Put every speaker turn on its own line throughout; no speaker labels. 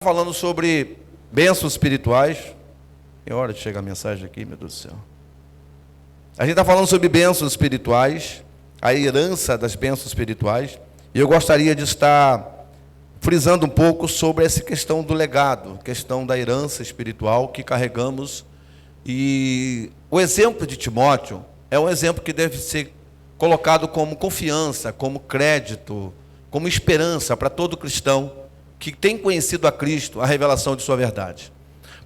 falando sobre bênçãos espirituais. É hora de chegar a mensagem aqui, meu Deus do céu. A gente está falando sobre bênçãos espirituais, a herança das bênçãos espirituais. E eu gostaria de estar frisando um pouco sobre essa questão do legado, questão da herança espiritual que carregamos. E o exemplo de Timóteo é um exemplo que deve ser colocado como confiança, como crédito, como esperança para todo cristão que tem conhecido a Cristo, a revelação de sua verdade.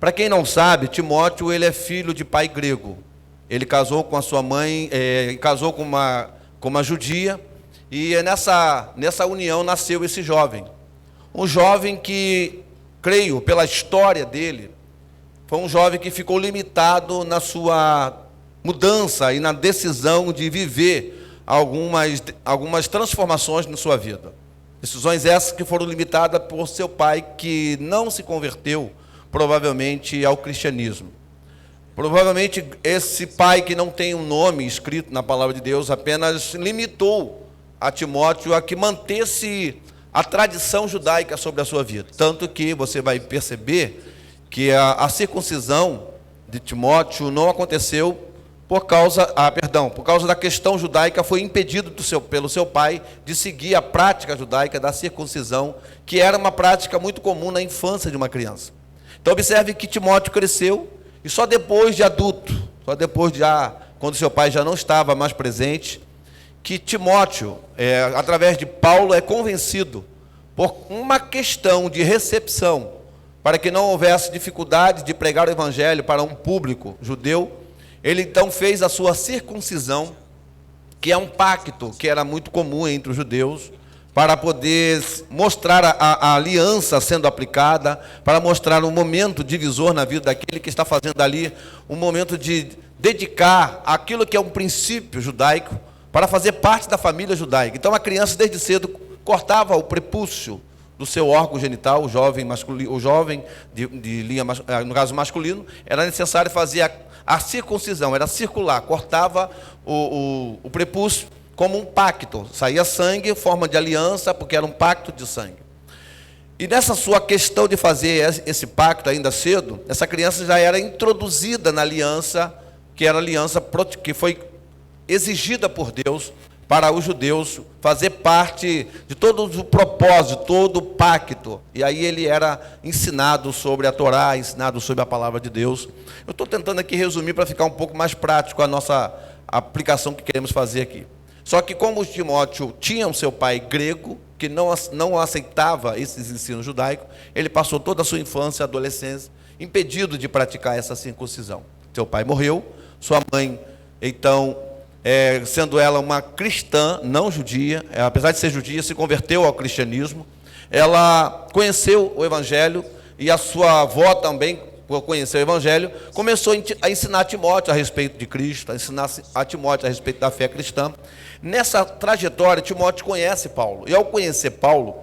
Para quem não sabe, Timóteo ele é filho de pai grego. Ele casou com a sua mãe, casou com uma judia, e nessa união nasceu esse jovem. Um jovem que, creio, pela história dele, foi um jovem que ficou limitado na sua mudança e na decisão de viver algumas transformações na sua vida. Decisões essas que foram limitadas por seu pai, que não se converteu, provavelmente, ao cristianismo. Provavelmente esse pai, que não tem um nome escrito na palavra de Deus, apenas limitou a Timóteo a que mantesse a tradição judaica sobre a sua vida. Tanto que você vai perceber que a circuncisão de Timóteo não aconteceu por causa da questão judaica. Foi impedido pelo seu pai de seguir a prática judaica da circuncisão, que era uma prática muito comum na infância de uma criança. Então observe que Timóteo cresceu, e só depois de adulto, quando seu pai já não estava mais presente, que Timóteo, através de Paulo, é convencido por uma questão de recepção, para que não houvesse dificuldade de pregar o evangelho para um público judeu. Ele então fez a sua circuncisão, que é um pacto que era muito comum entre os judeus, para poder mostrar a aliança sendo aplicada, para mostrar um momento divisor na vida daquele que está fazendo ali, um momento de dedicar aquilo que é um princípio judaico, para fazer parte da família judaica. Então a criança desde cedo cortava o prepúcio do seu órgão genital, o jovem de linha, no caso masculino, era necessário fazer a circuncisão, era circular, cortava o prepúcio como um pacto, saía sangue, forma de aliança, porque era um pacto de sangue. E nessa sua questão de fazer esse pacto ainda cedo, essa criança já era introduzida na aliança, que era a aliança que foi exigida por Deus para os judeus fazer parte de todo o propósito, todo o pacto. E aí ele era ensinado sobre a Torá, ensinado sobre a palavra de Deus. Eu estou tentando aqui resumir para ficar um pouco mais prático a nossa aplicação que queremos fazer aqui. Só que como Timóteo tinha o seu pai grego, que não aceitava esses ensinos judaicos, ele passou toda a sua infância e adolescência impedido de praticar essa circuncisão. Seu pai morreu, sua mãe, então, sendo ela uma cristã, não judia, apesar de ser judia, se converteu ao cristianismo. Ela conheceu o evangelho, e a sua avó também, por conhecer o evangelho, começou a ensinar Timóteo a respeito de Cristo, a ensinar a Timóteo a respeito da fé cristã. Nessa trajetória, Timóteo conhece Paulo, e ao conhecer Paulo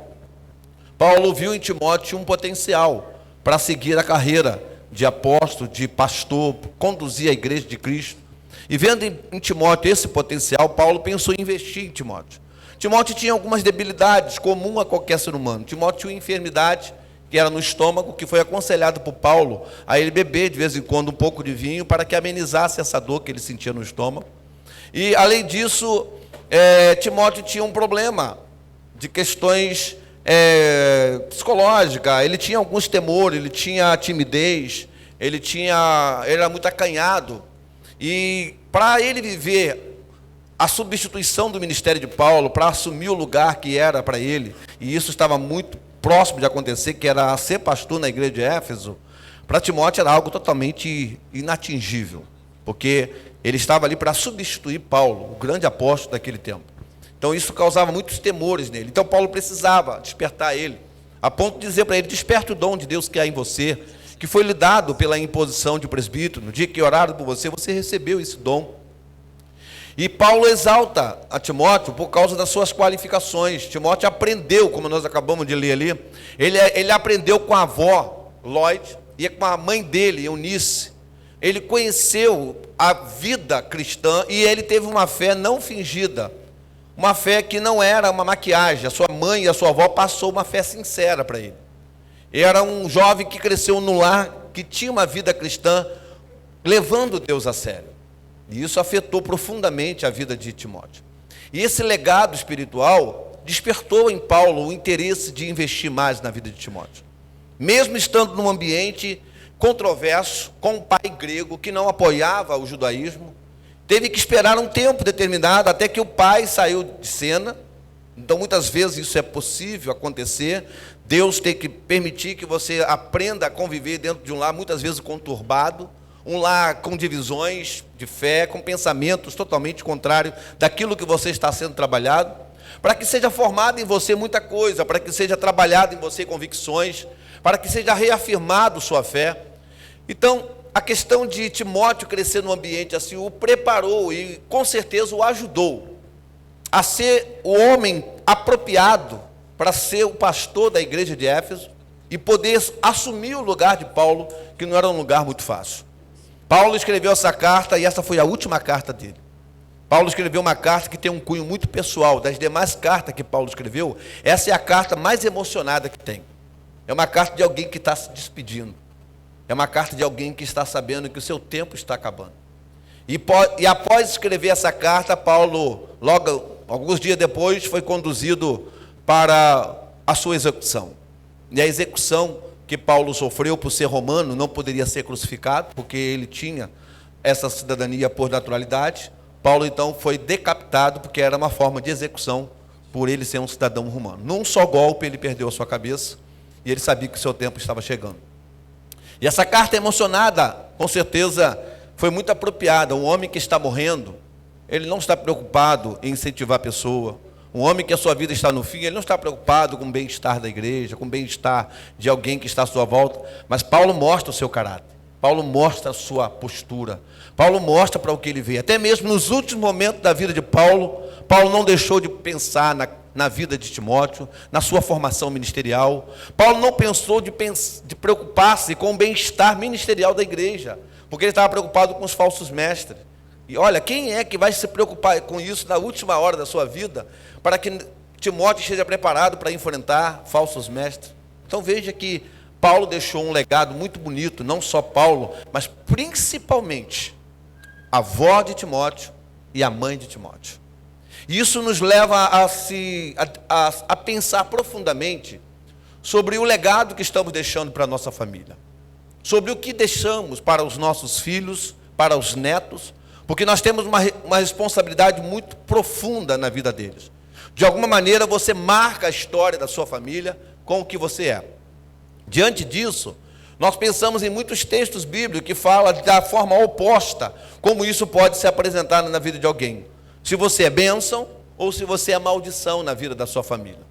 viu em Timóteo um potencial para seguir a carreira de apóstolo, de pastor, conduzir a igreja de Cristo. E vendo em Timóteo esse potencial, Paulo pensou em investir em Timóteo. Timóteo tinha algumas debilidades, comum a qualquer ser humano. Timóteo tinha uma enfermidade, que era no estômago, que foi aconselhado por Paulo a ele beber de vez em quando um pouco de vinho, para que amenizasse essa dor que ele sentia no estômago. E, além disso, Timóteo tinha um problema de questões psicológicas. Ele tinha alguns temores, ele tinha timidez, ele era muito acanhado. E para ele viver a substituição do ministério de Paulo, para assumir o lugar que era para ele, e isso estava muito próximo de acontecer, que era ser pastor na igreja de Éfeso, para Timóteo era algo totalmente inatingível, porque ele estava ali para substituir Paulo, o grande apóstolo daquele tempo. Então isso causava muitos temores nele. Então Paulo precisava despertar ele, a ponto de dizer para ele: desperta o dom de Deus que há em você, que foi lhe dado pela imposição de presbítero. No dia que oraram por você, você recebeu esse dom. E Paulo exalta a Timóteo por causa das suas qualificações. Timóteo aprendeu, como nós acabamos de ler ali, ele aprendeu com a avó, Lloyd, e com a mãe dele, Eunice. Ele conheceu a vida cristã e ele teve uma fé não fingida, uma fé que não era uma maquiagem. A sua mãe e a sua avó passou uma fé sincera para ele. Era um jovem que cresceu no lar, que tinha uma vida cristã, levando Deus a sério. E isso afetou profundamente a vida de Timóteo. E esse legado espiritual despertou em Paulo o interesse de investir mais na vida de Timóteo. Mesmo estando num ambiente controverso, com um pai grego que não apoiava o judaísmo, teve que esperar um tempo determinado até que o pai saiu de cena. Então, muitas vezes isso é possível acontecer. Deus tem que permitir que você aprenda a conviver dentro de um lar, muitas vezes conturbado, um lar com divisões de fé, com pensamentos totalmente contrários daquilo que você está sendo trabalhado, para que seja formado em você muita coisa, para que seja trabalhado em você convicções, para que seja reafirmado sua fé. Então, a questão de Timóteo crescer num ambiente assim o preparou e com certeza o ajudou a ser o homem apropriado para ser o pastor da igreja de Éfeso e poder assumir o lugar de Paulo, que não era um lugar muito fácil. Paulo escreveu essa carta e essa foi a última carta dele. Paulo escreveu uma carta que tem um cunho muito pessoal. Das demais cartas que Paulo escreveu, essa é a carta mais emocionada que tem. É uma carta de alguém que está se despedindo. É uma carta de alguém que está sabendo que o seu tempo está acabando. E após escrever essa carta, Paulo, logo, alguns dias depois, foi conduzido para a sua execução. E a execução que Paulo sofreu por ser romano, não poderia ser crucificado, porque ele tinha essa cidadania por naturalidade. Paulo, então, foi decapitado, porque era uma forma de execução por ele ser um cidadão romano. Num só golpe, ele perdeu a sua cabeça, e ele sabia que o seu tempo estava chegando. E essa carta emocionada, com certeza, foi muito apropriada. Um homem que está morrendo, ele não está preocupado em incentivar a pessoa. Um homem que a sua vida está no fim, ele não está preocupado com o bem-estar da igreja, com o bem-estar de alguém que está à sua volta. Mas Paulo mostra o seu caráter. Paulo mostra a sua postura. Paulo mostra para o que ele vê. Até mesmo nos últimos momentos da vida de Paulo, Paulo não deixou de pensar na vida de Timóteo, na sua formação ministerial. Paulo não pensou de preocupar-se com o bem-estar ministerial da igreja, porque ele estava preocupado com os falsos mestres. E olha, quem é que vai se preocupar com isso na última hora da sua vida, para que Timóteo esteja preparado para enfrentar falsos mestres? Então veja que Paulo deixou um legado muito bonito, não só Paulo, mas principalmente a avó de Timóteo e a mãe de Timóteo. Isso nos leva a pensar profundamente sobre o legado que estamos deixando para a nossa família, sobre o que deixamos para os nossos filhos, para os netos, porque nós temos uma responsabilidade muito profunda na vida deles. De alguma maneira você marca a história da sua família com o que você é. Diante disso, nós pensamos em muitos textos bíblicos que falam da forma oposta, como isso pode se apresentar na vida de alguém. Se você é bênção ou se você é maldição na vida da sua família.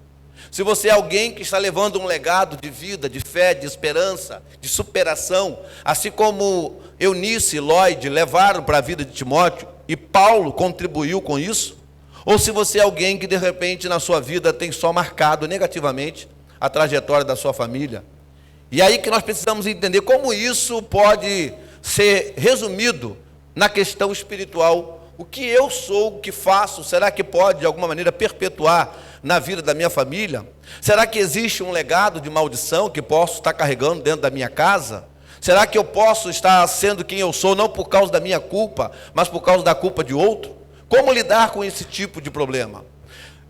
Se você é alguém que está levando um legado de vida, de fé, de esperança, de superação, assim como Eunice e Lloyd levaram para a vida de Timóteo, e Paulo contribuiu com isso, ou se você é alguém que de repente na sua vida tem só marcado negativamente a trajetória da sua família. E aí que nós precisamos entender como isso pode ser resumido na questão espiritual. O que eu sou, o que faço, será que pode de alguma maneira perpetuar na vida da minha família? Será que existe um legado de maldição que posso estar carregando dentro da minha casa? Será que eu posso estar sendo quem eu sou, não por causa da minha culpa, mas por causa da culpa de outro? Como lidar com esse tipo de problema?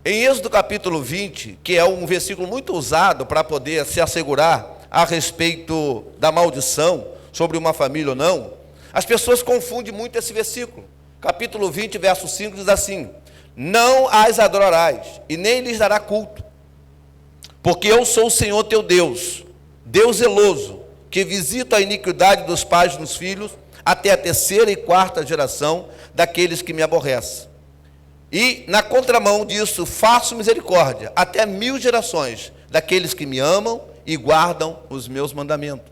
Em Êxodo capítulo 20, que é um versículo muito usado para poder se assegurar a respeito da maldição sobre uma família ou não, as pessoas confundem muito esse versículo. Capítulo 20, verso 5 diz assim: não as adorarás, e nem lhes dará culto, porque eu sou o Senhor teu Deus, Deus zeloso, que visita a iniquidade dos pais nos filhos, até a terceira e quarta geração daqueles que me aborrecem. E, na contramão disso, faço misericórdia, até 1000 gerações daqueles que me amam e guardam os meus mandamentos.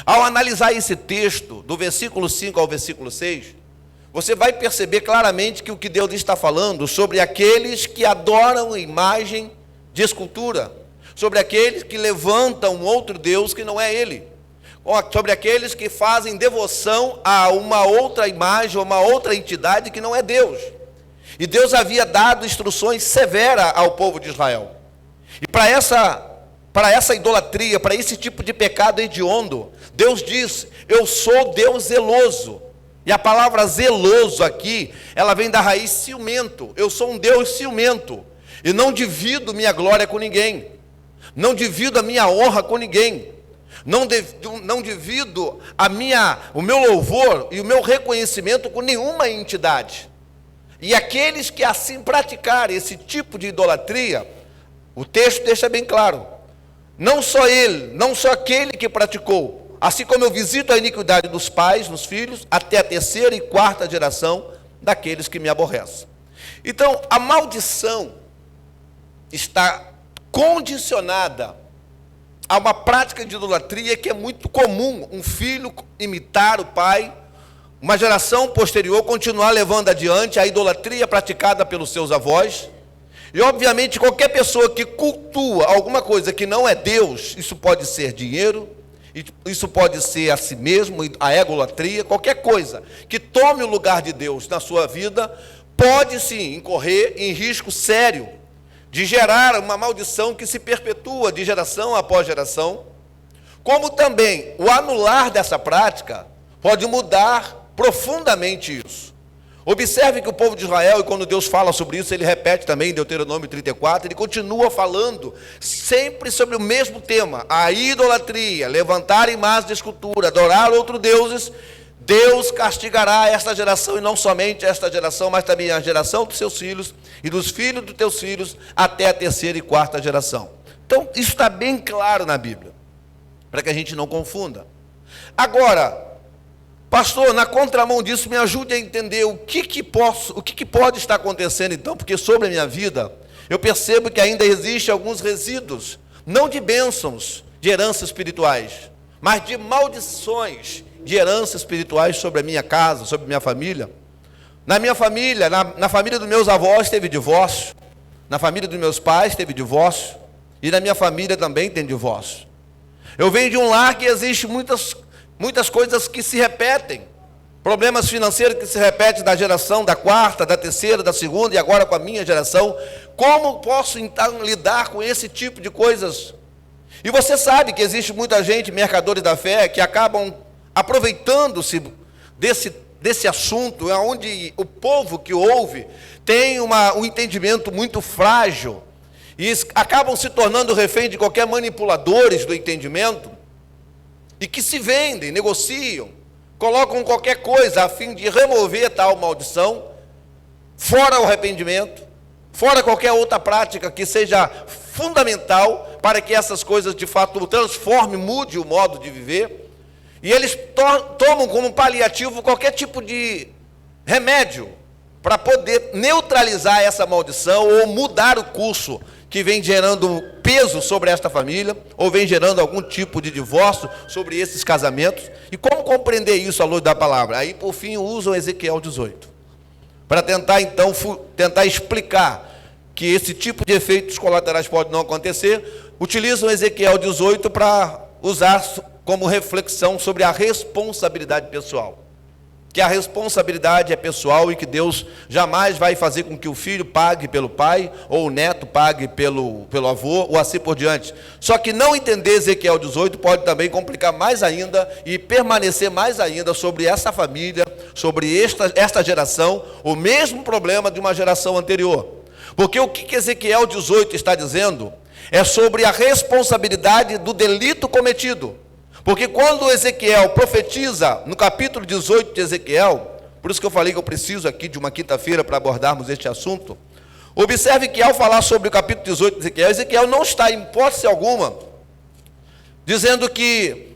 Ao analisar esse texto, do versículo 5 ao versículo 6, você vai perceber claramente que o que Deus está falando sobre aqueles que adoram a imagem de escultura, sobre aqueles que levantam um outro Deus que não é Ele, sobre aqueles que fazem devoção a uma outra imagem, ou uma outra entidade que não é Deus. E Deus havia dado instruções severas ao povo de Israel. E para essa para essa idolatria, para esse tipo de pecado hediondo. Deus diz: eu sou Deus zeloso. E a palavra zeloso aqui, ela vem da raiz ciumento. Eu sou um Deus ciumento. E não divido minha glória com ninguém. Não divido a minha honra com ninguém. Não divido o meu louvor e o meu reconhecimento com nenhuma entidade. E aqueles que assim praticarem esse tipo de idolatria, o texto deixa bem claro. Não só ele, não só aquele que praticou. Assim como eu visito a iniquidade dos pais, nos filhos, até a terceira e quarta geração daqueles que me aborrecem. Então, a maldição está condicionada a uma prática de idolatria que é muito comum. Um filho imitar o pai, uma geração posterior continuar levando adiante a idolatria praticada pelos seus avós. E, obviamente, qualquer pessoa que cultua alguma coisa que não é Deus, isso pode ser dinheiro, isso pode ser a si mesmo, a egolatria, qualquer coisa que tome o lugar de Deus na sua vida, pode sim incorrer em risco sério de gerar uma maldição que se perpetua de geração após geração, como também o anular dessa prática pode mudar profundamente isso. Observe que o povo de Israel, e quando Deus fala sobre isso, ele repete também em Deuteronômio 34, ele continua falando sempre sobre o mesmo tema: a idolatria, levantar imagens de escultura, adorar outros deuses. Deus castigará esta geração, e não somente esta geração, mas também a geração dos seus filhos e dos filhos dos teus filhos, até a terceira e quarta geração. Então, isso está bem claro na Bíblia, para que a gente não confunda. Agora, pastor, na contramão disso, me ajude a entender o que pode estar acontecendo então, porque sobre a minha vida, eu percebo que ainda existem alguns resíduos, não de bênçãos, de heranças espirituais, mas de maldições de heranças espirituais sobre a minha casa, sobre a minha família. Na minha família, na família dos meus avós teve divórcio, na família dos meus pais teve divórcio, e na minha família também tem divórcio. Eu venho de um lar que existe muitas coisas que se repetem, problemas financeiros que se repetem da geração da quarta, da terceira, da segunda e agora com a minha geração. Como posso então lidar com esse tipo de coisas? E você sabe que existe muita gente, mercadores da fé, que acabam aproveitando-se desse assunto, onde o povo que ouve tem um entendimento muito frágil e acabam se tornando refém de qualquer manipuladores do entendimento, e que se vendem, negociam, colocam qualquer coisa a fim de remover tal maldição, fora o arrependimento, fora qualquer outra prática que seja fundamental para que essas coisas de fato transformem, mude o modo de viver. E eles tomam como paliativo qualquer tipo de remédio para poder neutralizar essa maldição ou mudar o curso que vem gerando peso sobre esta família, ou vem gerando algum tipo de divórcio sobre esses casamentos. E como compreender isso à luz da palavra? Aí, por fim, usam Ezequiel 18, para tentar, então, explicar que esse tipo de efeitos colaterais pode não acontecer. Utilizam Ezequiel 18 para usar como reflexão sobre a responsabilidade pessoal. Que a responsabilidade é pessoal e que Deus jamais vai fazer com que o filho pague pelo pai, ou o neto pague pelo avô, ou assim por diante. Só que não entender Ezequiel 18 pode também complicar mais ainda e permanecer mais ainda sobre essa família, sobre esta geração, o mesmo problema de uma geração anterior. Porque o que Ezequiel 18 está dizendo é sobre a responsabilidade do delito cometido. Porque quando Ezequiel profetiza no capítulo 18 de Ezequiel, por isso que eu falei que eu preciso aqui de uma quinta-feira para abordarmos este assunto, observe que ao falar sobre o capítulo 18 de Ezequiel, Ezequiel não está em hipótese alguma dizendo que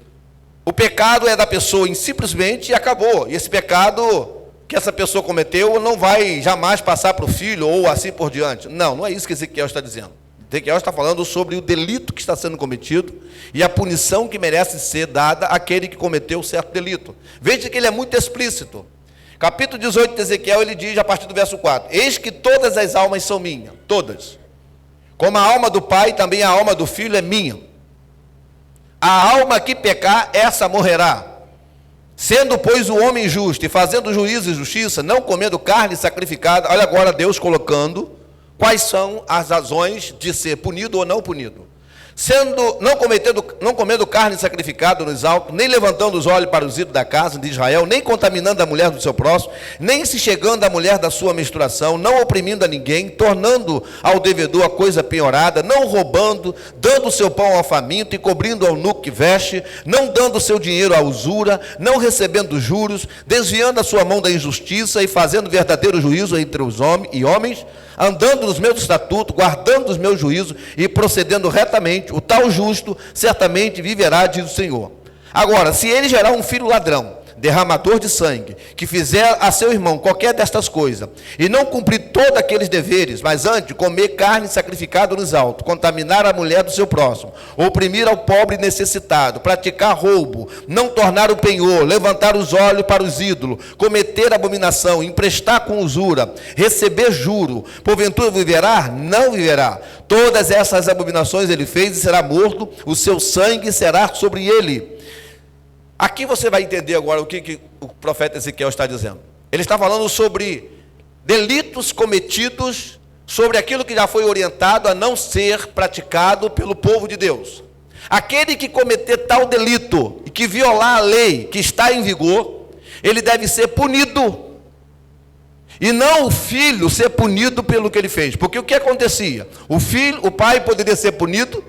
o pecado é da pessoa simplesmente e acabou. E esse pecado que essa pessoa cometeu não vai jamais passar para o filho ou assim por diante. Não é isso que Ezequiel está dizendo. Ezequiel está falando sobre o delito que está sendo cometido e a punição que merece ser dada àquele que cometeu certo delito. Veja que ele é muito explícito. Capítulo 18 de Ezequiel, ele diz a partir do verso 4: eis que todas as almas são minhas, todas. Como a alma do pai, também a alma do filho é minha. A alma que pecar, essa morrerá. Sendo, pois, o homem justo e fazendo juízo e justiça, não comendo carne sacrificada. Olha agora Deus colocando quais são as razões de ser punido ou não punido. não comendo carne sacrificada nos altos, nem levantando os olhos para os ídolos da casa de Israel, nem contaminando a mulher do seu próximo, nem se chegando à mulher da sua menstruação, não oprimindo a ninguém, tornando ao devedor a coisa penhorada, não roubando, dando o seu pão ao faminto e cobrindo ao nu que veste, não dando o seu dinheiro à usura, não recebendo juros, desviando a sua mão da injustiça e fazendo verdadeiro juízo entre os homens, andando nos meus estatutos, guardando os meus juízos e procedendo retamente, o tal justo certamente viverá, diz o Senhor. Agora, se ele gerar um filho ladrão, derramador de sangue, que fizer a seu irmão qualquer destas coisas, e não cumprir todos aqueles deveres, mas antes comer carne sacrificada nos altos, contaminar a mulher do seu próximo, oprimir ao pobre necessitado, praticar roubo, não tornar o penhor, levantar os olhos para os ídolos, cometer abominação, emprestar com usura, receber juro, porventura viverá? Não viverá. Todas essas abominações ele fez e será morto, o seu sangue será sobre ele. Aqui você vai entender agora o que o profeta Ezequiel está dizendo. Ele está falando sobre delitos cometidos, sobre aquilo que já foi orientado a não ser praticado pelo povo de Deus. Aquele que cometer tal delito e que violar a lei que está em vigor, ele deve ser punido. E não o filho ser punido pelo que ele fez. Porque o que acontecia? O pai poderia ser punido,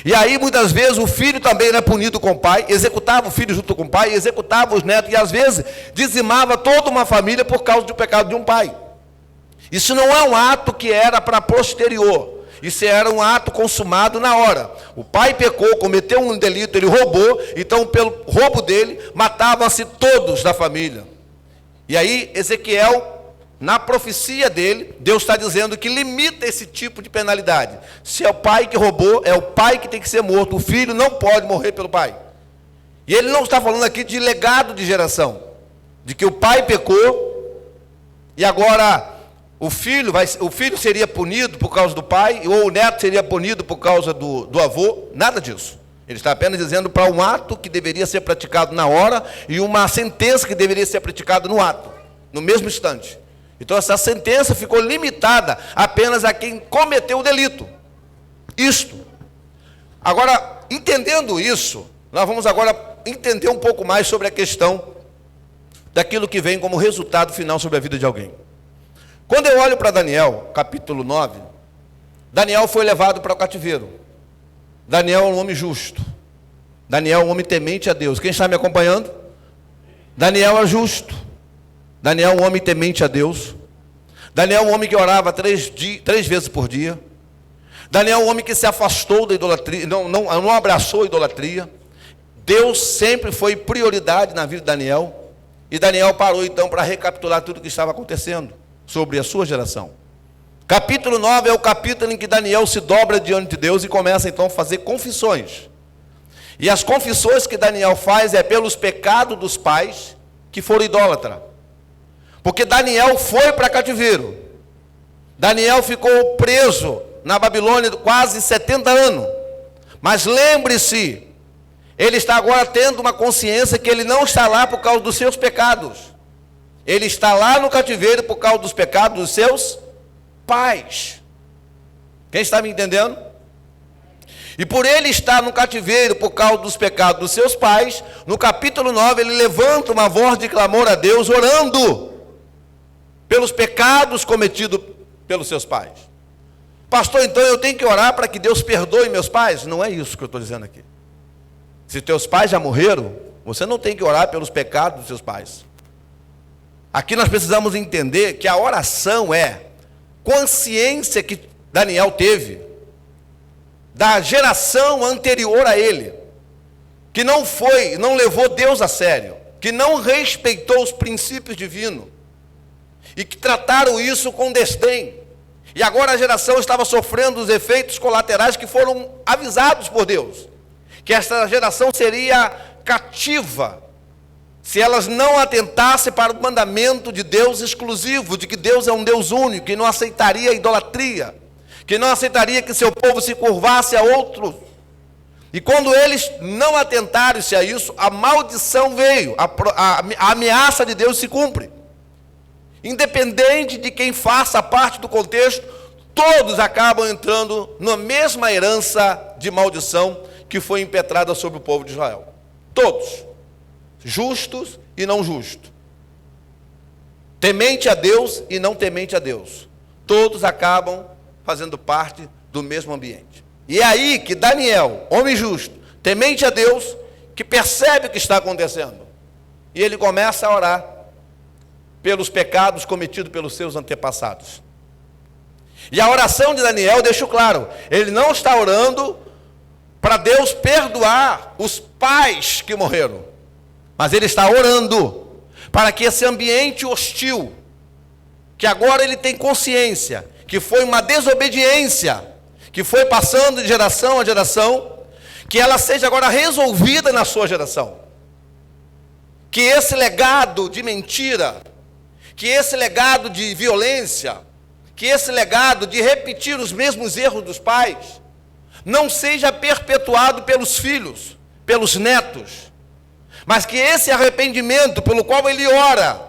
e aí muitas vezes o filho também era punido com o pai, executava o filho junto com o pai, executava os netos, e às vezes dizimava toda uma família por causa do pecado de um pai. Isso não é um ato que era para posterior, isso era um ato consumado na hora. O pai pecou, cometeu um delito, ele roubou, então pelo roubo dele, matavam-se todos da família. E aí Ezequiel, na profecia dele, Deus está dizendo que limita esse tipo de penalidade. Se é o pai que roubou, é o pai que tem que ser morto. O filho não pode morrer pelo pai. E ele não está falando aqui de legado de geração, de que o pai pecou e agora o filho seria punido por causa do pai, ou o neto seria punido por causa do avô. Nada disso. Ele está apenas dizendo para um ato que deveria ser praticado na hora e uma sentença que deveria ser praticada no ato, no mesmo instante. Então essa sentença ficou limitada apenas a quem cometeu o delito. Isto. Agora, entendendo isso, nós vamos agora entender um pouco mais sobre a questão daquilo que vem como resultado final sobre a vida de alguém. Quando eu olho para Daniel, capítulo 9, Daniel foi levado para o cativeiro. Daniel é um homem justo. Daniel é um homem temente a Deus. Quem está me acompanhando? Daniel é justo. Daniel é um homem temente a Deus. Daniel é um homem que orava 3 vezes por dia. Daniel é um homem que se afastou da idolatria, não abraçou a idolatria. Deus sempre foi prioridade na vida de Daniel. E Daniel parou então para recapitular tudo o que estava acontecendo sobre a sua geração. Capítulo 9 é o capítulo em que Daniel se dobra diante de Deus e começa então a fazer confissões. E as confissões que Daniel faz é pelos pecados dos pais que foram idólatras. Porque Daniel foi para cativeiro. Daniel ficou preso na Babilônia quase 70 anos. Mas lembre-se, ele está agora tendo uma consciência que ele não está lá por causa dos seus pecados. Ele está lá no cativeiro por causa dos pecados dos seus pais. Quem está me entendendo? E por ele estar no cativeiro por causa dos pecados dos seus pais, no capítulo 9 ele levanta uma voz de clamor a Deus, orando pelos pecados cometidos pelos seus pais. Pastor, então eu tenho que orar para que Deus perdoe meus pais? Não é isso que eu estou dizendo aqui. Se teus pais já morreram, você não tem que orar pelos pecados dos seus pais. Aqui nós precisamos entender que a oração é consciência que Daniel teve da geração anterior a ele, que não levou Deus a sério, que não respeitou os princípios divinos, e que trataram isso com desdém. E agora a geração estava sofrendo os efeitos colaterais que foram avisados por Deus. Que essa geração seria cativa, se elas não atentassem para o mandamento de Deus exclusivo, de que Deus é um Deus único, que não aceitaria a idolatria, que não aceitaria que seu povo se curvasse a outros. E quando eles não atentaram-se a isso, a maldição veio, a ameaça de Deus se cumpre. Independente de quem faça parte do contexto, todos acabam entrando na mesma herança de maldição que foi impetrada sobre o povo de Israel. Todos, justos e não justos, temente a Deus e não temente a Deus, todos acabam fazendo parte do mesmo ambiente. E é aí que Daniel, homem justo, temente a Deus, que percebe o que está acontecendo, e ele começa a orar pelos pecados cometidos pelos seus antepassados. E a oração de Daniel deixa claro, ele não está orando para Deus perdoar os pais que morreram, mas ele está orando para que esse ambiente hostil, que agora ele tem consciência, que foi uma desobediência, que foi passando de geração a geração, que ela seja agora resolvida na sua geração. Que esse legado de mentira, que esse legado de violência, que esse legado de repetir os mesmos erros dos pais, não seja perpetuado pelos filhos, pelos netos, mas que esse arrependimento pelo qual ele ora,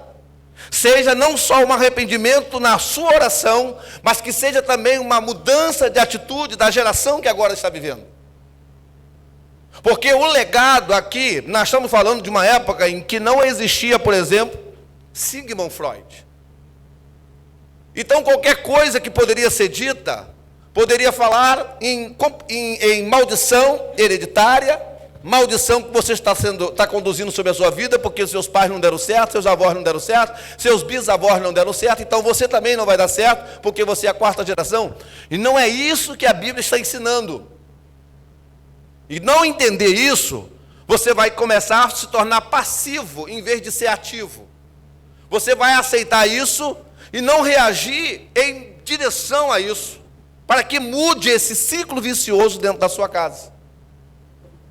seja não só um arrependimento na sua oração, mas que seja também uma mudança de atitude da geração que agora está vivendo. Porque o legado aqui, nós estamos falando de uma época em que não existia, por exemplo, Sigmund Freud. Então qualquer coisa que poderia ser dita, poderia falar em maldição hereditária, maldição que você está conduzindo sobre a sua vida, porque seus pais não deram certo, seus avós não deram certo, seus bisavós não deram certo, então você também não vai dar certo, porque você é a quarta geração. E não é isso que a Bíblia está ensinando. E não entender isso, você vai começar a se tornar passivo, em vez de ser ativo. Você vai aceitar isso e não reagir em direção a isso, para que mude esse ciclo vicioso dentro da sua casa.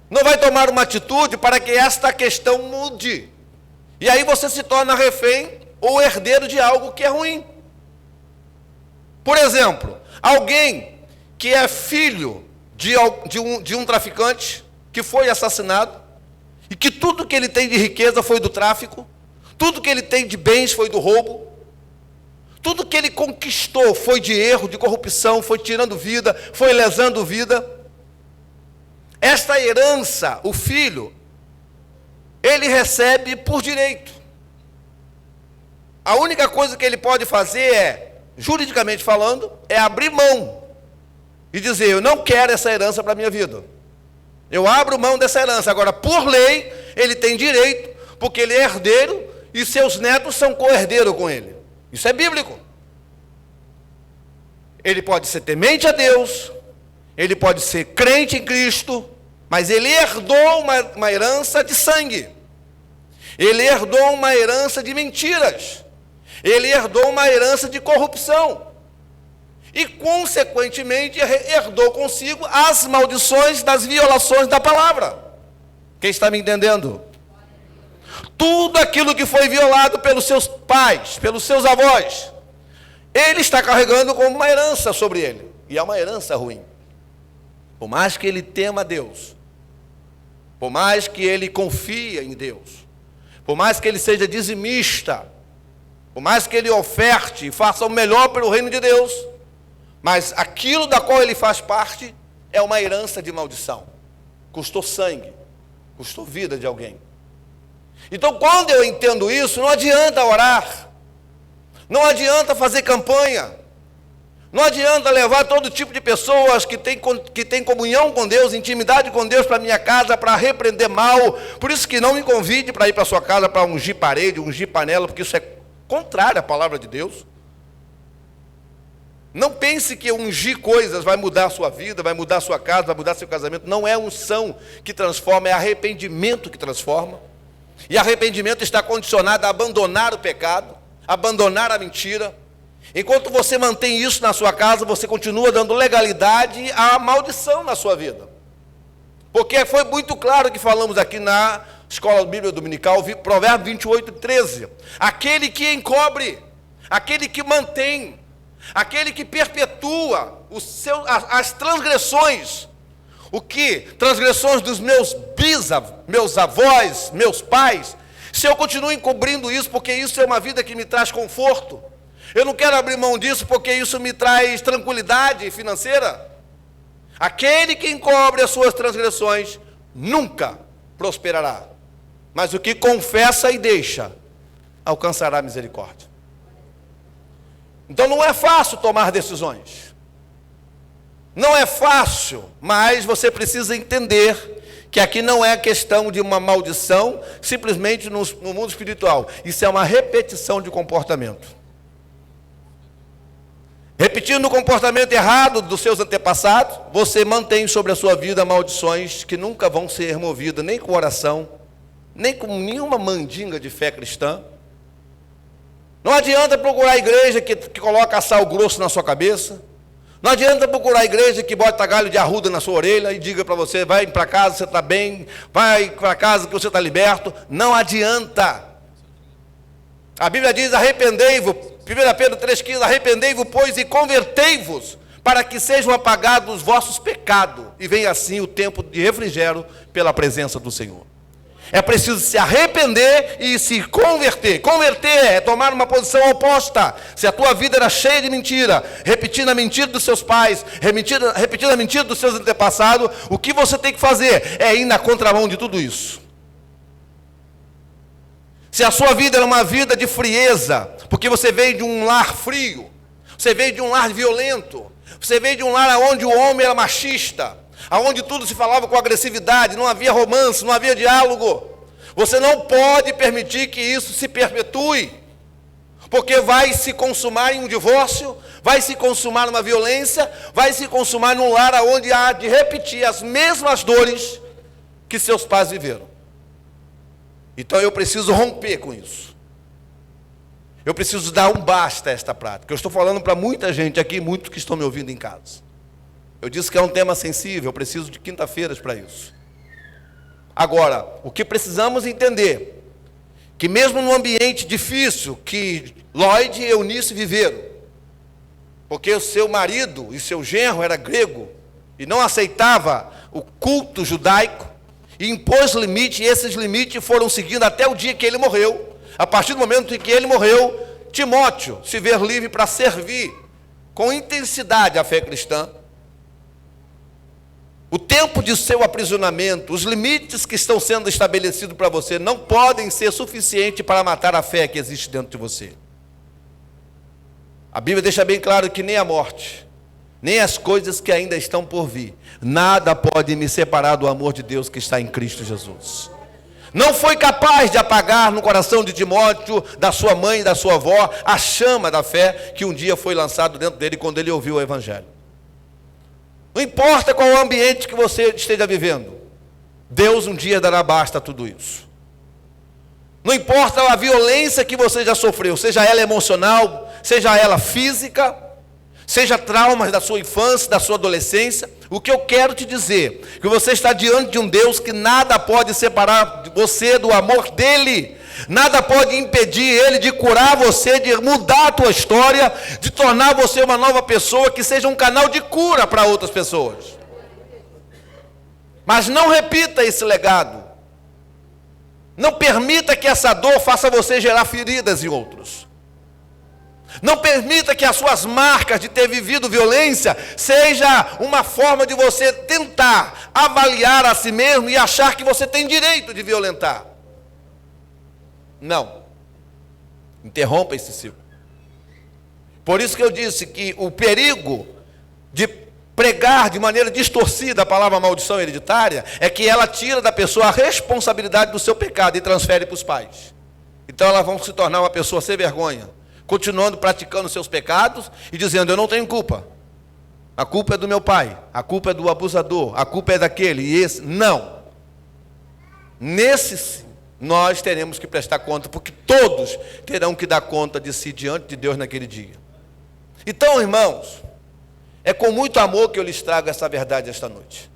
Não vai tomar uma atitude para que esta questão mude. E aí você se torna refém ou herdeiro de algo que é ruim. Por exemplo, alguém que é filho de um traficante que foi assassinado, e que tudo que ele tem de riqueza foi do tráfico, tudo que ele tem de bens foi do roubo, tudo que ele conquistou foi de erro, de corrupção, foi tirando vida, foi lesando vida. Esta herança, o filho, ele recebe por direito. A única coisa que ele pode fazer é, juridicamente falando, é abrir mão e dizer, eu não quero essa herança para a minha vida. Eu abro mão dessa herança. Agora, por lei, ele tem direito, porque ele é herdeiro e seus netos são co-herdeiros com ele. Isso é bíblico. Ele pode ser temente a Deus, ele pode ser crente em Cristo, mas ele herdou uma herança de sangue. Ele herdou uma herança de mentiras. Ele herdou uma herança de corrupção. E, consequentemente, herdou consigo as maldições das violações da palavra. Quem está me entendendo? Tudo aquilo que foi violado pelos seus pais, pelos seus avós, ele está carregando como uma herança sobre ele. E é uma herança ruim. Por mais que ele tema a Deus, por mais que ele confie em Deus, por mais que ele seja dizimista, por mais que ele oferte e faça o melhor pelo reino de Deus, mas aquilo da qual ele faz parte é uma herança de maldição. Custou sangue, custou vida de alguém. Então, quando eu entendo isso, não adianta orar, não adianta fazer campanha, não adianta levar todo tipo de pessoas que tem comunhão com Deus, intimidade com Deus para minha casa, para repreender mal. Por isso que não me convide para ir para a sua casa para ungir parede, ungir panela, porque isso é contrário à palavra de Deus. Não pense que ungir coisas vai mudar a sua vida, vai mudar a sua casa, vai mudar seu casamento. Não é unção que transforma, é arrependimento que transforma. E arrependimento está condicionado a abandonar o pecado, abandonar a mentira. Enquanto você mantém isso na sua casa, você continua dando legalidade à maldição na sua vida. Porque foi muito claro que falamos aqui na Escola Bíblica Dominical, Provérbios 28:13. Aquele que encobre, aquele que mantém, aquele que perpetua as transgressões. O que? Transgressões dos meus avós, meus pais. Se eu continuo encobrindo isso, porque isso é uma vida que me traz conforto, Eu não quero abrir mão disso porque isso me traz tranquilidade financeira. Aquele que encobre as suas transgressões nunca prosperará, mas o que confessa e deixa alcançará misericórdia. Então não é fácil tomar decisões. Não é fácil, mas você precisa entender que aqui não é questão de uma maldição, simplesmente no mundo espiritual. Isso é uma repetição de comportamento. Repetindo o comportamento errado dos seus antepassados, você mantém sobre a sua vida maldições que nunca vão ser removidas, nem com oração, nem com nenhuma mandinga de fé cristã. Não adianta procurar a igreja que coloca sal grosso na sua cabeça. Não adianta procurar a igreja que bota galho de arruda na sua orelha e diga para você, vai para casa, você está bem, vai para casa que você está liberto. Não adianta. A Bíblia diz, arrependei-vos, 1 Pedro 3,15, arrependei-vos, pois, e convertei-vos, para que sejam apagados os vossos pecados, e venha assim o tempo de refrigério pela presença do Senhor. É preciso se arrepender e se converter. Converter é tomar uma posição oposta. Se a tua vida era cheia de mentira, repetindo a mentira dos seus pais, repetindo a mentira dos seus antepassados, o que você tem que fazer é ir na contramão de tudo isso. Se a sua vida era uma vida de frieza, porque você veio de um lar frio, você veio de um lar violento, você veio de um lar onde o homem era machista, aonde tudo se falava com agressividade, não havia romance, não havia diálogo. Você não pode permitir que isso se perpetue, porque vai se consumar em um divórcio, vai se consumar numa violência, vai se consumar num lar onde há de repetir as mesmas dores que seus pais viveram. Então eu preciso romper com isso. Eu preciso dar um basta a esta prática. Eu estou falando para muita gente aqui, muitos que estão me ouvindo em casa. Eu disse que é um tema sensível, eu preciso de quinta-feiras para isso. Agora, o que precisamos entender, que mesmo num ambiente difícil que Lloyd e Eunice viveram, porque o seu marido e seu genro era grego, e não aceitava o culto judaico, e impôs limites, e esses limites foram seguindo até o dia que ele morreu. A partir do momento em que ele morreu, Timóteo se vê livre para servir com intensidade a fé cristã. O tempo de seu aprisionamento, os limites que estão sendo estabelecidos para você não podem ser suficientes para matar a fé que existe dentro de você. A Bíblia deixa bem claro que nem a morte, nem as coisas que ainda estão por vir, nada pode me separar do amor de Deus que está em Cristo Jesus. Não foi capaz de apagar no coração de Timóteo, da sua mãe e da sua avó, a chama da fé que um dia foi lançado dentro dele quando ele ouviu o Evangelho. Não importa qual o ambiente que você esteja vivendo, Deus um dia dará basta a tudo isso. Não importa a violência que você já sofreu, seja ela emocional, seja ela física, seja traumas da sua infância, da sua adolescência, o que eu quero te dizer, que você está diante de um Deus que nada pode separar você do amor dele, nada pode impedir ele de curar você, de mudar a tua história, de tornar você uma nova pessoa, que seja um canal de cura para outras pessoas. Mas não repita esse legado, não permita que essa dor faça você gerar feridas em outros. Não permita que as suas marcas de ter vivido violência seja uma forma de você tentar avaliar a si mesmo e achar que você tem direito de violentar. Não. Interrompa esse ciclo. Por isso que eu disse que o perigo de pregar de maneira distorcida a palavra maldição hereditária é que ela tira da pessoa a responsabilidade do seu pecado e transfere para os pais. Então elas vão se tornar uma pessoa sem vergonha, continuando praticando seus pecados e dizendo, eu não tenho culpa. A culpa é do meu pai, a culpa é do abusador, a culpa é daquele e esse. Não. Nesse nós teremos que prestar conta, porque todos terão que dar conta de si diante de Deus naquele dia. Então, irmãos, é com muito amor que eu lhes trago essa verdade esta noite.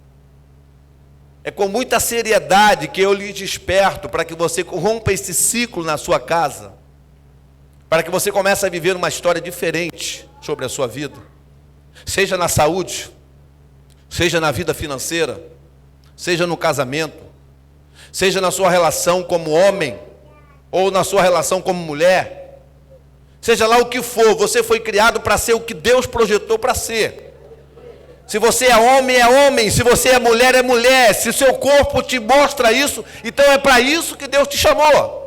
É com muita seriedade que eu lhes desperto para que você rompa esse ciclo na sua casa, para que você comece a viver uma história diferente sobre a sua vida, seja na saúde, seja na vida financeira, seja no casamento, seja na sua relação como homem, ou na sua relação como mulher, Seja lá o que for, você foi criado para ser o que Deus projetou para ser. Se você é homem, se você é mulher, se o seu corpo te mostra isso, então é para isso que Deus te chamou.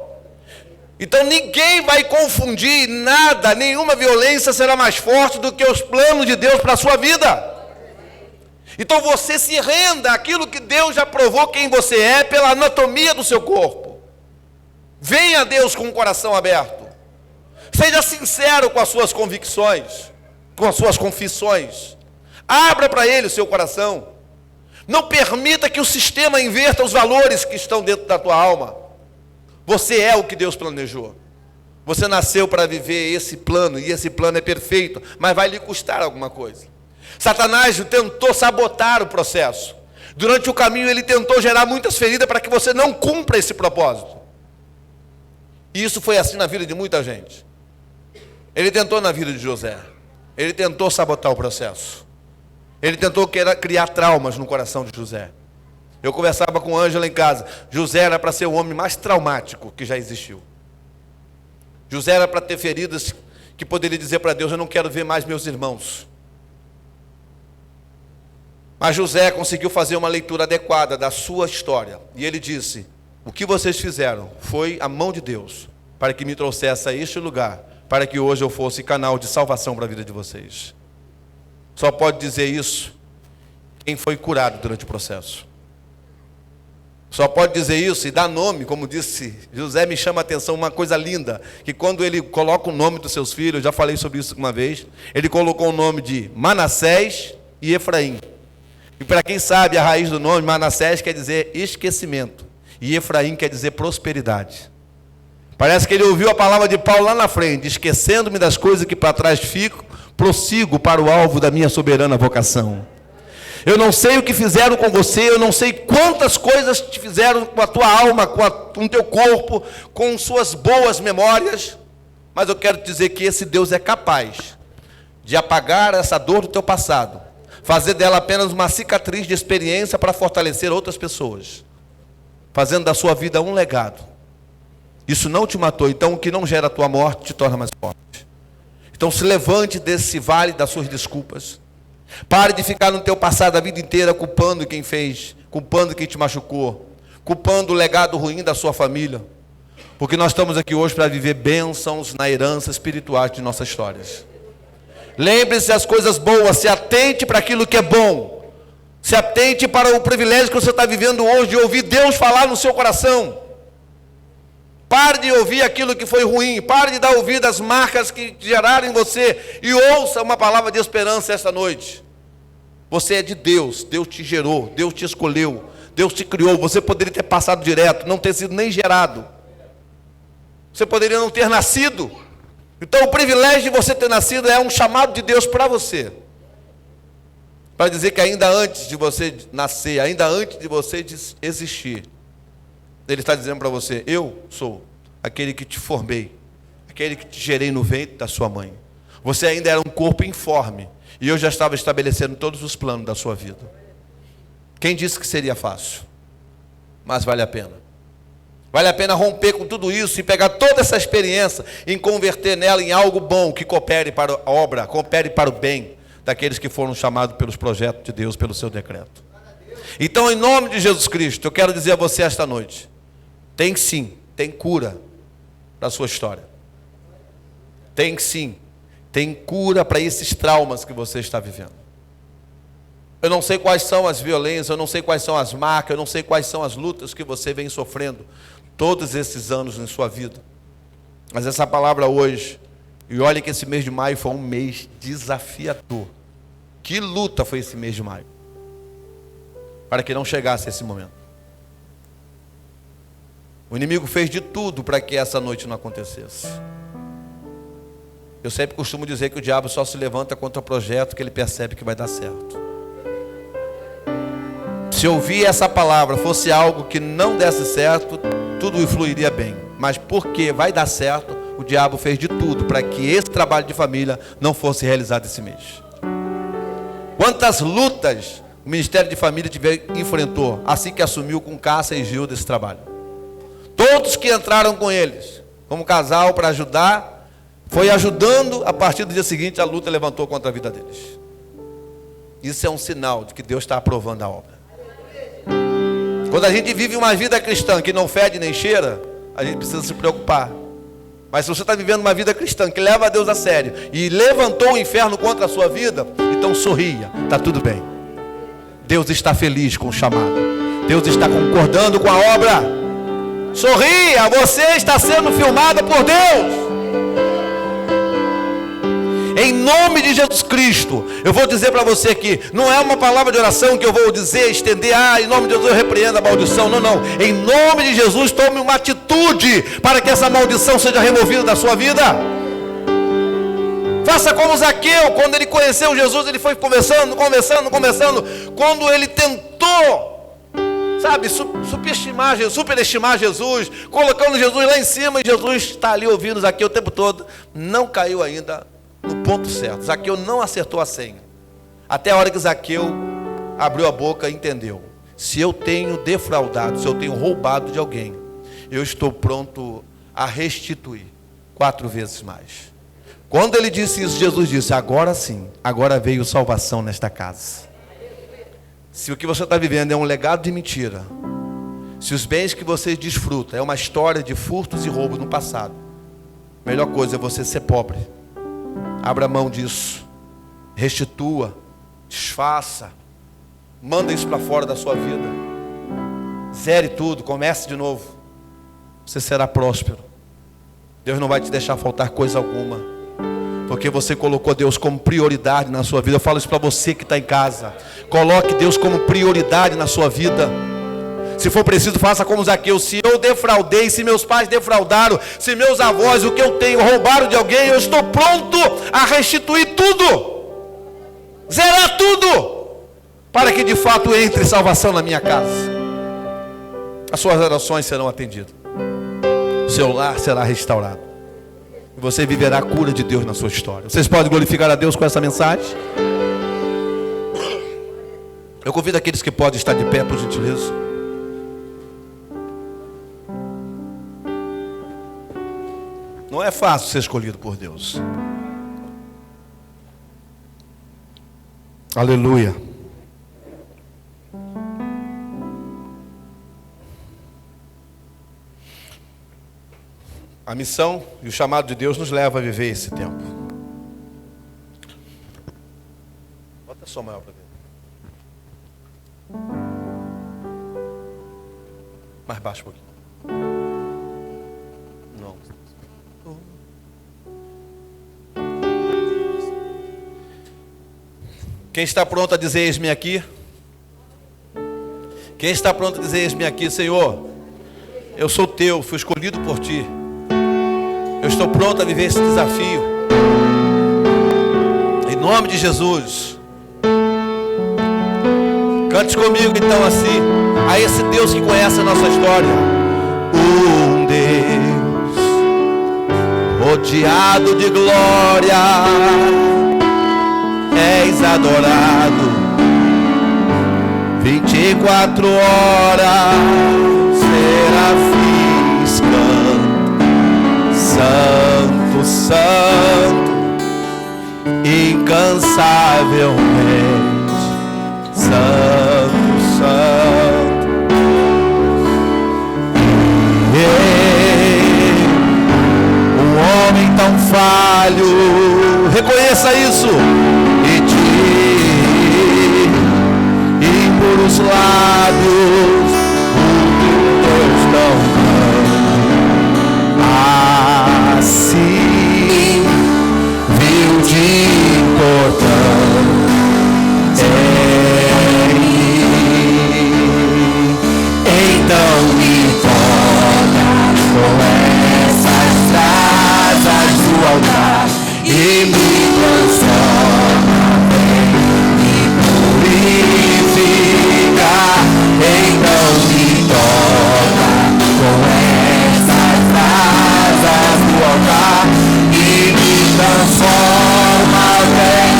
Então ninguém vai confundir nada, nenhuma violência será mais forte do que os planos de Deus para a sua vida. Então você se renda àquilo que Deus já provou quem você é pela anatomia do seu corpo. Venha a Deus com o coração aberto. Seja sincero com as suas convicções, com as suas confissões. Abra para Ele o seu coração. Não permita que o sistema inverta os valores que estão dentro da tua alma. Você é o que Deus planejou. Você nasceu para viver esse plano, e esse plano é perfeito, mas vai lhe custar alguma coisa. Satanás tentou sabotar o processo. Durante o caminho ele tentou gerar muitas feridas para que você não cumpra esse propósito. E isso foi assim na vida de muita gente. Ele tentou na vida de José. Ele tentou sabotar o processo. Ele tentou criar traumas no coração de José. Eu conversava com Ângela em casa. José era para ser o homem mais traumático que já existiu. José era para ter feridas que poderia dizer para Deus: eu não quero ver mais meus irmãos. Mas José conseguiu fazer uma leitura adequada da sua história. E ele disse: o que vocês fizeram foi a mão de Deus para que me trouxesse a este lugar, para que hoje eu fosse canal de salvação para a vida de vocês. Só pode dizer isso quem foi curado durante o processo. Só pode dizer isso e dar nome, como disse José. Me chama a atenção uma coisa linda, que quando ele coloca o nome dos seus filhos, eu já falei sobre isso uma vez, ele colocou o nome de Manassés e Efraim. E para quem sabe, a raiz do nome, Manassés quer dizer esquecimento, e Efraim quer dizer prosperidade. Parece que ele ouviu a palavra de Paulo lá na frente: esquecendo-me das coisas que para trás fico, prossigo para o alvo da minha soberana vocação. Eu não sei o que fizeram com você, eu não sei quantas coisas te fizeram com a tua alma, com o teu corpo, com suas boas memórias, mas eu quero te dizer que esse Deus é capaz de apagar essa dor do teu passado, fazer dela apenas uma cicatriz de experiência para fortalecer outras pessoas, fazendo da sua vida um legado. Isso não te matou, então o que não gera a tua morte te torna mais forte. Então se levante desse vale das suas desculpas. Pare de ficar no teu passado a vida inteira culpando quem fez, culpando quem te machucou, culpando o legado ruim da sua família. Porque nós estamos aqui hoje para viver bênçãos na herança espiritual de nossas histórias. Lembre-se das coisas boas, se atente para aquilo que é bom. Se atente para o privilégio que você está vivendo hoje de ouvir Deus falar no seu coração. Pare de ouvir aquilo que foi ruim, pare de dar ouvido às marcas que geraram em você e ouça uma palavra de esperança esta noite. Você é de Deus, Deus te gerou, Deus te escolheu, Deus te criou. Você poderia ter passado direto, não ter sido nem gerado. Você poderia não ter nascido. Então o privilégio de você ter nascido é um chamado de Deus para você. Para dizer que ainda antes de você nascer, ainda antes de você existir, Ele está dizendo para você: eu sou aquele que te formei, aquele que te gerei no ventre da sua mãe. Você ainda era um corpo informe, e eu já estava estabelecendo todos os planos da sua vida. Quem disse que seria fácil? Mas vale a pena. Vale a pena romper com tudo isso e pegar toda essa experiência e converter nela em algo bom, que coopere para a obra, coopere para o bem daqueles que foram chamados pelos projetos de Deus, pelo seu decreto. Então, em nome de Jesus Cristo, eu quero dizer a você esta noite: tem sim, tem cura para a sua história. Tem sim, tem cura para esses traumas que você está vivendo. Eu não sei quais são as violências, eu não sei quais são as marcas, eu não sei quais são as lutas que você vem sofrendo todos esses anos em sua vida. Mas essa palavra hoje, e olha que esse mês de maio foi um mês desafiador. Que luta foi esse mês de maio, para que não chegasse esse momento. O inimigo fez de tudo para que essa noite não acontecesse. Eu sempre costumo dizer que o diabo só se levanta contra o projeto que ele percebe que vai dar certo. Se ouvir essa palavra fosse algo que não desse certo, tudo fluiria bem. Mas porque vai dar certo, o diabo fez de tudo para que esse trabalho de família não fosse realizado esse mês. Quantas lutas o Ministério de Família enfrentou assim que assumiu com Cássia e Gilda esse trabalho. Todos que entraram com eles como casal para ajudar, Foi ajudando, a partir do dia seguinte a luta levantou contra a vida deles. Isso é um sinal de que Deus está aprovando a obra. Quando a gente vive uma vida cristã que não fede nem cheira, a gente precisa se preocupar. Mas se você está vivendo uma vida cristã que leva a Deus a sério e levantou o inferno contra a sua vida, então sorria, está tudo bem. Deus está feliz com o chamado. Deus está concordando com a obra. Sorria, você está sendo filmado por Deus. Em nome de Jesus Cristo, eu vou dizer para você aqui, não é uma palavra de oração que eu vou dizer, estender, em nome de Jesus eu repreendo a maldição, não. Em nome de Jesus, tome uma atitude para que essa maldição seja removida da sua vida. Faça como Zaqueu, quando ele conheceu Jesus, ele foi conversando. Quando ele tentou, superestimar Jesus, colocando Jesus lá em cima, e Jesus está ali ouvindo Zaqueu o tempo todo, não caiu ainda no ponto certo. Zaqueu não acertou a senha. Até a hora que Zaqueu abriu a boca e entendeu: se eu tenho defraudado, se eu tenho roubado de alguém, eu estou pronto a restituir 4 vezes mais. Quando ele disse isso, Jesus disse: agora sim, agora veio salvação nesta casa. Se o que você está vivendo é um legado de mentira, se os bens que você desfruta é uma história de furtos e roubos no passado, a melhor coisa é você ser pobre. Abra mão disso, restitua, desfaça, manda isso para fora da sua vida, zere tudo, comece de novo. Você será próspero. Deus não vai te deixar faltar coisa alguma, porque você colocou Deus como prioridade na sua vida. Eu falo isso para você que está em casa. Coloque Deus como prioridade na sua vida. Se for preciso, faça como Zaqueu. Se eu defraudei, se meus pais defraudaram, se meus avós, o que eu tenho, roubaram de alguém, eu estou pronto a restituir tudo, zerar tudo, para que de fato entre salvação na minha casa. As suas orações serão atendidas, o seu lar será restaurado, e você viverá a cura de Deus na sua história. Vocês podem glorificar a Deus com essa mensagem? Eu convido aqueles que podem estar de pé, por gentileza. Não é fácil ser escolhido por Deus. Aleluia. A missão e o chamado de Deus nos leva a viver esse tempo. Bota só maior para dentro. Mais baixo um pouquinho. Não. Quem está pronto a dizer eis-me aqui? Quem está pronto a dizer eis-me aqui? Senhor, eu sou teu, fui escolhido por ti. Eu estou pronto a viver esse desafio. Em nome de Jesus. Cante comigo então assim, a esse Deus que conhece a nossa história. Um Deus rodeado de glória, és adorado 24 horas, serafins cantam, santo, santo, incansavelmente, santo, santo. Um homem tão falho, reconheça isso. Impuros lábios, o Deus não canta. Assim viu de importante então me toca com essas brasas do altar e me transforma. Então me toca com essas brasas do altar e me transforma, vem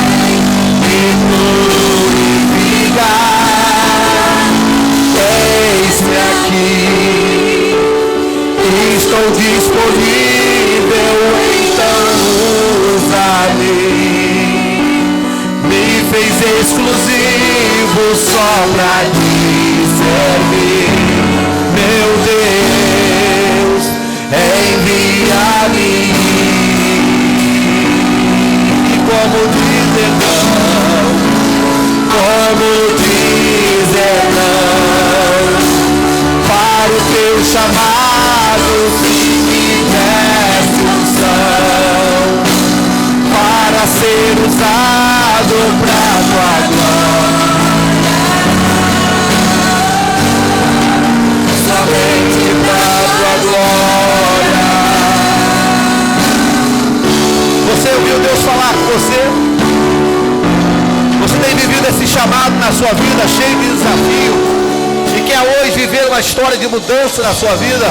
me purificar. Eis-me aqui, estou disponível, então mim, me fez exclusivo só pra te servir. Meu Deus, envia-me. E como dizer não, como dizer não para o teu chamado, se me desse unção para ser usado pra tua glória, somente pra tua glória. Você ouviu Deus falar com você? Você tem vivido esse chamado na sua vida, cheio de desafio, e quer hoje viver uma história de mudança na sua vida?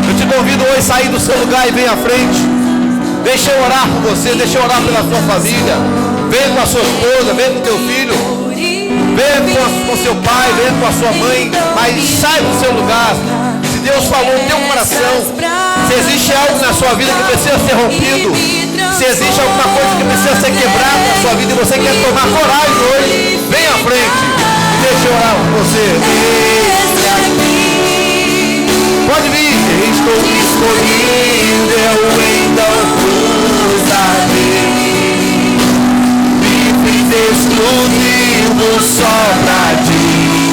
Eu te convido hoje a sair do seu lugar e vir à frente. Deixa eu orar por você, deixa eu orar pela sua família. Vem com a sua esposa, vem com o teu filho, vem com seu pai, vem com a sua mãe, mas sai do seu lugar. Se Deus falou no teu coração, se existe algo na sua vida que precisa ser rompido, se existe alguma coisa que precisa ser quebrada na sua vida e você quer tomar coragem hoje, vem à frente e deixa eu orar por você. Pode vir. Estou disponível, então usa-me. Me fiz exclusivo só pra ti.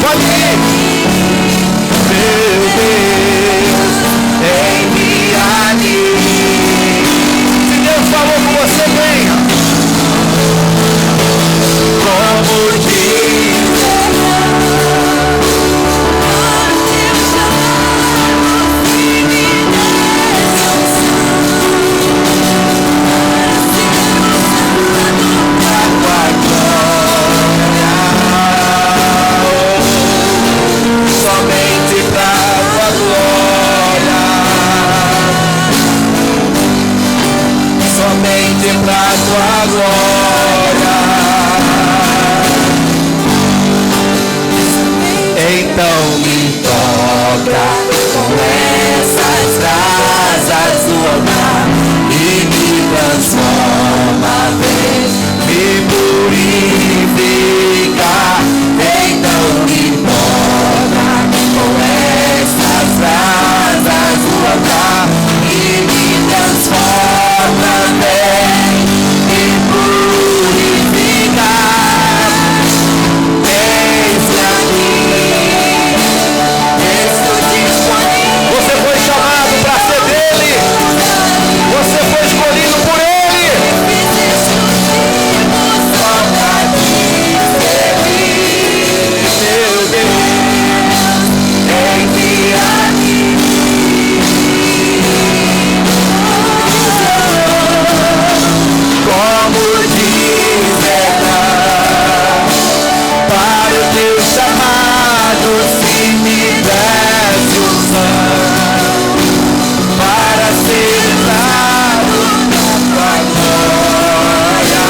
Pode vir. Meu Deus, envia-me. Se Deus falou com você, venha. Como diz somente pra tua glória, somente pra tua glória. Então me toca com essas brasas do altar e me transforma, vem me purifica. Então me toca com essas brasas do altar e me transforma, vem me purifica. Eis-me aqui, estou disponível. Você foi chamado para ser dele, você foi escolhido por ele. Só pra te servir, meu Deus, envia-me. Como dizer não para o teu chamado, se me desse unção para ser usado na tua glória,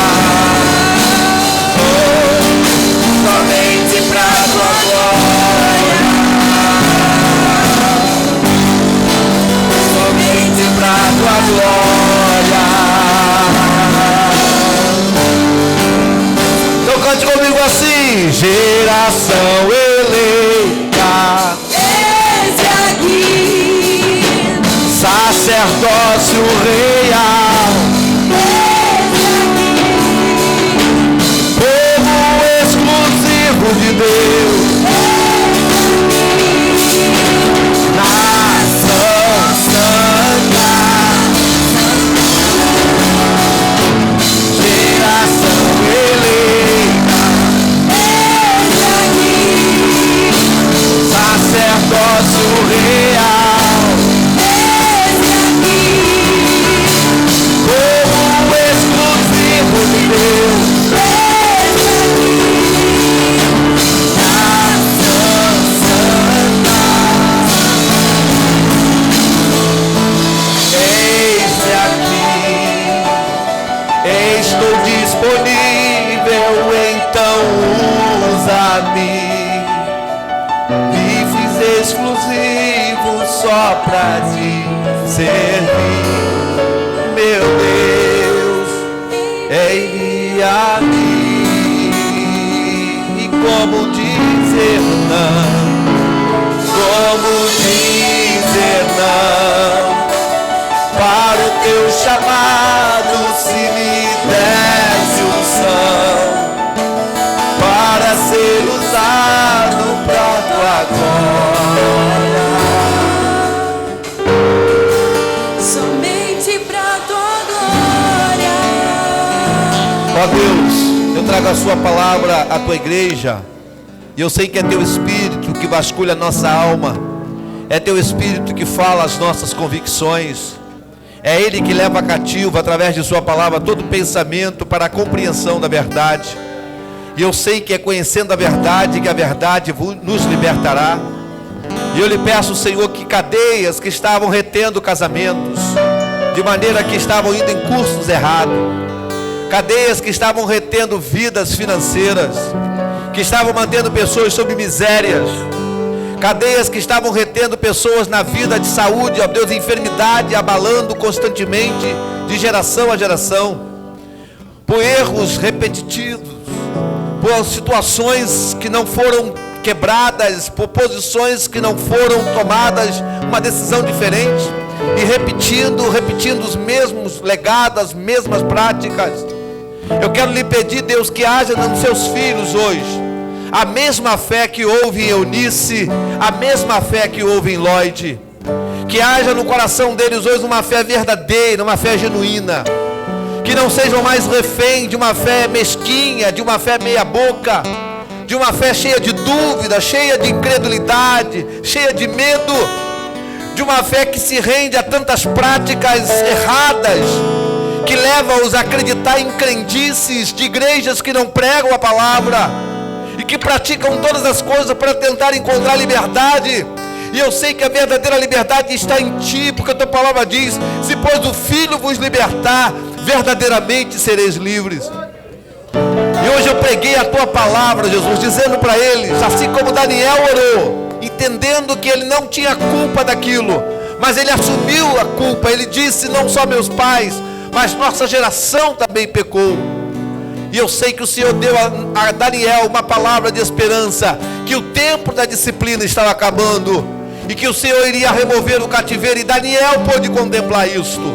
somente pra tua glória, somente pra tua glória. Então cante comigo assim: geração eleita,
Eis-me aqui,
sacerdócio real,
eis-me
povo exclusivo de Deus, nação santa, geração eleita,
aqui,
sacerdócio real,
eis-me
povo exclusivo de Deus, nação santa. Eis-me aqui, estou disponível, então usa-me. Me fiz exclusivo só pra te servir. Meu Deus, como dizer não, como dizer não para o teu chamado, se me desse unção para ser usado pra tua glória.
Somente pra tua glória.
Ó Deus, eu trago a sua palavra à tua igreja, e eu sei que é teu Espírito que vasculha a nossa alma, é teu Espírito que fala as nossas convicções, é Ele que leva cativo através de sua palavra todo pensamento para a compreensão da verdade. E eu sei que é conhecendo a verdade que a verdade nos libertará. E eu lhe peço, Senhor, que cadeias que estavam retendo casamentos, de maneira que estavam indo em cursos errados, cadeias que estavam retendo vidas financeiras, que estavam mantendo pessoas sob misérias, cadeias que estavam retendo pessoas na vida de saúde, ó Deus, enfermidade, abalando constantemente, de geração a geração, por erros repetitivos, por situações que não foram quebradas, por posições que não foram tomadas, uma decisão diferente, e repetindo os mesmos legados, as mesmas práticas. Eu quero lhe pedir, Deus, que haja nos seus filhos hoje a mesma fé que houve em Eunice, a mesma fé que houve em Lloyd, que haja no coração deles hoje uma fé verdadeira, uma fé genuína, que não sejam mais refém de uma fé mesquinha, de uma fé meia boca, de uma fé cheia de dúvida, cheia de incredulidade, cheia de medo, de uma fé que se rende a tantas práticas erradas, que leva-os a acreditar em crendices de igrejas que não pregam a palavra, e que praticam todas as coisas para tentar encontrar liberdade. E eu sei que a verdadeira liberdade está em ti, porque a tua palavra diz: se pois o Filho vos libertar, verdadeiramente sereis livres. E hoje eu preguei a tua palavra, Jesus, dizendo para eles, assim como Daniel orou, entendendo que ele não tinha culpa daquilo, mas ele assumiu a culpa. Ele disse: não só meus pais, mas nossa geração também pecou. E eu sei que o Senhor deu a Daniel uma palavra de esperança, que o tempo da disciplina estava acabando, e que o Senhor iria remover o cativeiro, e Daniel pôde contemplar isto.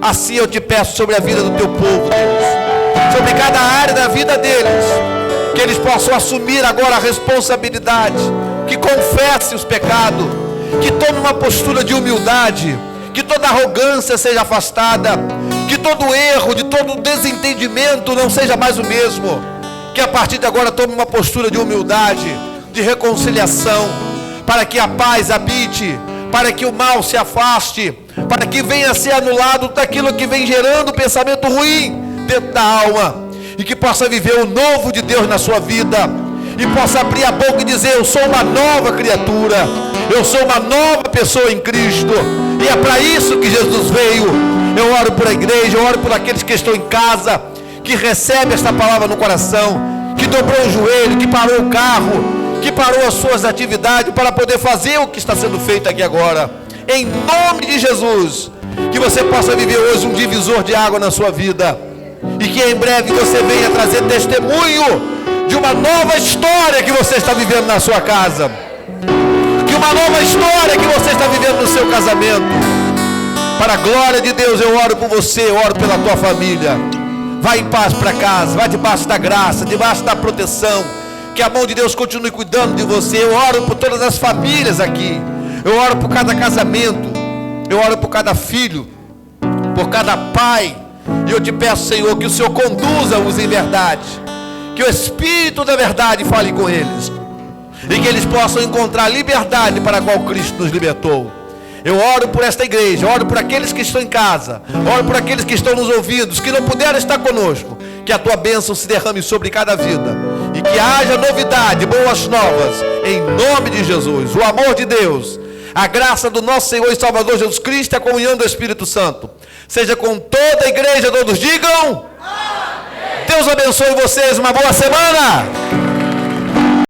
Assim eu te peço sobre a vida do teu povo, Deus, sobre cada área da vida deles, que eles possam assumir agora a responsabilidade, que confesse os pecados, que tome uma postura de humildade, que toda arrogância seja afastada, que todo erro, de todo desentendimento não seja mais o mesmo, que a partir de agora tome uma postura de humildade, de reconciliação, para que a paz habite, para que o mal se afaste, para que venha a ser anulado daquilo que vem gerando pensamento ruim dentro da alma, e que possa viver o novo de Deus na sua vida, e possa abrir a boca e dizer: eu sou uma nova criatura, eu sou uma nova pessoa em Cristo, e é para isso que Jesus veio. Eu oro por a igreja, eu oro por aqueles que estão em casa, que recebem esta palavra no coração, que dobrou o joelho, que parou o carro, que parou as suas atividades para poder fazer o que está sendo feito aqui agora. Em nome de Jesus, que você possa viver hoje um divisor de água na sua vida, e que em breve você venha trazer testemunho de uma nova história que você está vivendo na sua casa, que uma nova história que você está vivendo no seu casamento. Para a glória de Deus, eu oro por você, eu oro pela tua família. Vai em paz para casa, vai debaixo da graça, debaixo da proteção, que a mão de Deus continue cuidando de você. Eu oro por todas as famílias aqui, eu oro por cada casamento, eu oro por cada filho, por cada pai, e eu te peço, Senhor, que o Senhor conduza-os em verdade, que o Espírito da verdade fale com eles, e que eles possam encontrar liberdade para a qual Cristo nos libertou. Eu oro por esta igreja, oro por aqueles que estão em casa, oro por aqueles que estão nos ouvindo, que não puderam estar conosco, que a tua bênção se derrame sobre cada vida, e que haja novidade, boas novas, em nome de Jesus. O amor de Deus, a graça do nosso Senhor e Salvador Jesus Cristo, a comunhão do Espírito Santo, seja com toda a igreja. Todos digam amém. Deus abençoe vocês, uma boa semana.